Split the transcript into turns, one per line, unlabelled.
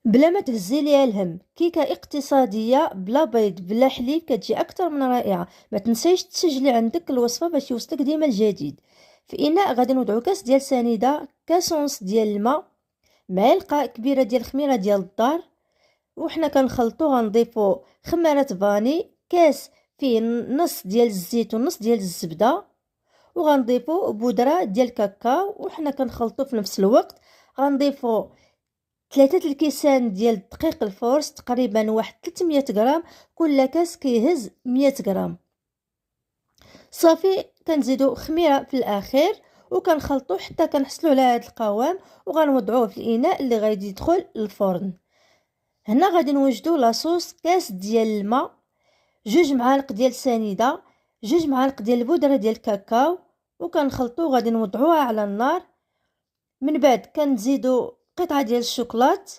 بلا ما تهزي ليها الهم، كيكه اقتصاديه بلا بيض بلا حليب كتجي اكثر من رائعه. ما تنسيش تسجلي عندك الوصفه باش يوصلك ديما الجديد. في اناء غادي نوضعو كاس ديال سنيده، كاس ونص ديال الماء، معلقه كبيره ديال الخميره ديال الدار، وحنا كنخلطو. غنضيفو خمارة فاني، كاس فيه نص ديال الزيت ونص ديال الزبده، وغنضيفو بودره ديال الكاكاو وحنا كنخلطو في نفس الوقت. غنضيفو 3 الكيسان ديال الدقيق الفورس، تقريبا واحد 300 غرام، كل كاس كيهز 100 غرام. صافي كنزيدو خميره في الاخير وكنخلطو حتى كنحصلوا على هذا القوام، وغنوضعوه في الاناء اللي غادي يدخل الفرن. هنا غادي نوجدو لاصوص: كاس ديال الماء، 2 معالق ديال سنيده، 2 معالق ديال البودره ديال الكاكاو، وكنخلطو. غادي نوضعوها على النار. من بعد كنزيدو قطعه ديال الشوكولات